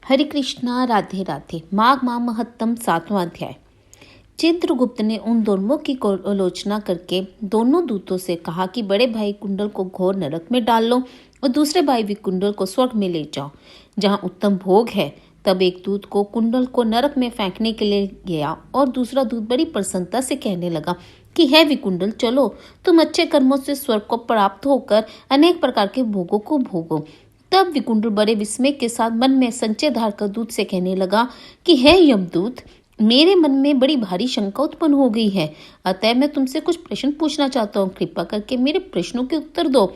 हरे कृष्णा, राधे राधे। माघ माह महत्तम 7वां अध्याय। चित्रगुप्त ने उन दोनों की आलोचना करके दोनों दूतों से कहा कि बड़े भाई कुंडल को घोर नरक में डाल लो और दूसरे भाई विकुंडल को स्वर्ग में ले जाओ, जहाँ उत्तम भोग है। तब एक दूत को कुंडल को नरक में फेंकने के लिए गया और दूसरा दूत बड़ी प्रसन्नता से कहने लगा कि है विकुंडल, चलो तुम अच्छे कर्मों से स्वर्ग को प्राप्त होकर अनेक प्रकार के भोगों को भोगो। तब विकुंडल बड़े विस्मय के साथ मन में संचय धारकर दूत से कहने लगा कि हे यमदूत, मेरे मन में बड़ी भारी शंका उत्पन्न हो गई है, अतः मैं तुमसे कुछ प्रश्न पूछना चाहता हूँ। कृपा करके मेरे प्रश्नों के उत्तर दो।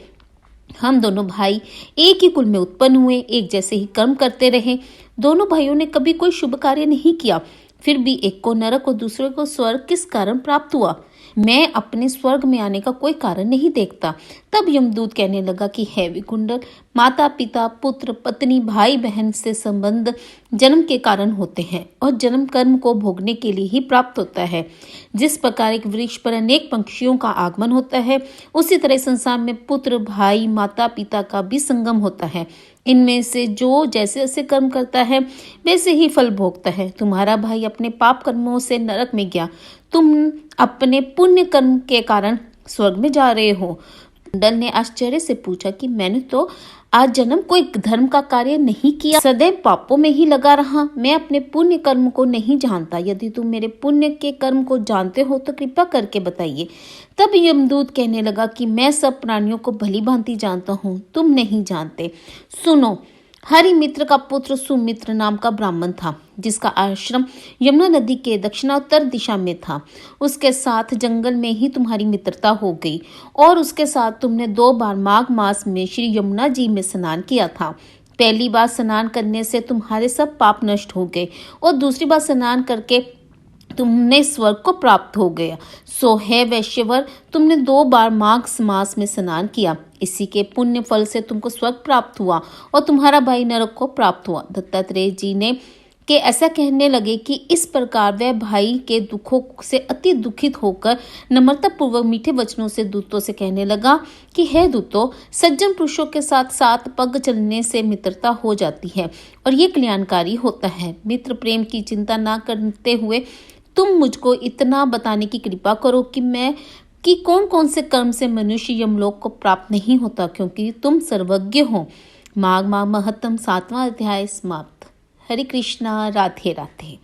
हम दोनों भाई एक ही कुल में उत्पन्न हुए, एक जैसे ही कर्म करते रहे। दोनों भाइयों ने कभी कोई शुभ कार्य नहीं किया, फिर भी एक को नरक और दूसरे को स्वर्ग किस कारण प्राप्त हुआ? मैं अपने स्वर्ग में आने का कोई कारण नहीं देखता। तब यमदूत कहने लगा कि हे विकुंडल, माता पिता, पुत्र, पत्नी, भाई बहन से संबंध जन्म के कारण होते हैं और जन्म कर्म को भोगने के लिए ही प्राप्त होता है। जिस प्रकार एक वृक्ष पर अनेक पंछियों का आगमन होता है, उसी तरह संसार में पुत्र, भाई, माता पिता का भी संगम होता है। इनमें से जो जैसे जैसे कर्म करता है वैसे ही फल भोगता है। तुम्हारा भाई अपने पाप कर्मों से नरक में गया, तुम अपने पुण्य कर्म के कारण स्वर्ग में जा रहे हो। कुंडल ने आश्चर्य से पूछा कि मैंने तो आज जन्म कोई धर्म का कार्य नहीं किया, सदैव पापों में ही लगा रहा। मैं अपने पुण्य कर्म को नहीं जानता। यदि तुम मेरे पुण्य के कर्म को जानते हो तो कृपा करके बताइए। तब यमदूत कहने लगा कि मैं सब प्राणियों को भली भांति जानता हूँ, तुम नहीं जानते। सुनो, हरिमित्र का पुत्र सुमित्र नाम का ब्राह्मण था, जिसका आश्रम यमुना नदी के दक्षिणोत्तर दिशा में था। उसके साथ जंगल में ही तुम्हारी मित्रता हो गई और उसके साथ तुमने 2 बार माघ मास में श्री यमुना जी में स्नान किया था। पहली बार स्नान करने से तुम्हारे सब पाप नष्ट हो गए और दूसरी बार स्नान करके तुमने स्वर्ग को प्राप्त हो गया। सो है वैश्यवर, तुमने 2 बार माघ मास में स्नान किया, इसी के पुण्य फल से तुमको स्वर्ग प्राप्त हुआ और तुम्हारा भाई नरक को प्राप्त हुआ। दत्तात्रेय जी ने के ऐसा कहने लगे कि इस प्रकार वह भाई के दुखों से अति दुखित होकर नम्रता पूर्वक मीठे वचनों से दूतों से कहने लगा कि हे दूतों, सज्जन पुरुषों के साथ 7 पग चलने से मित्रता हो जाती है और ये कल्याणकारी होता है। मित्र प्रेम की चिंता ना करते हुए तुम मुझको इतना बताने की कृपा करो कि कौन कौन से कर्म से मनुष्य यमलोक को प्राप्त नहीं होता, क्योंकि तुम सर्वज्ञ हो। माघ माह महत्तम 7वां अध्याय समाप्त। हरे कृष्णा, राधे राधे।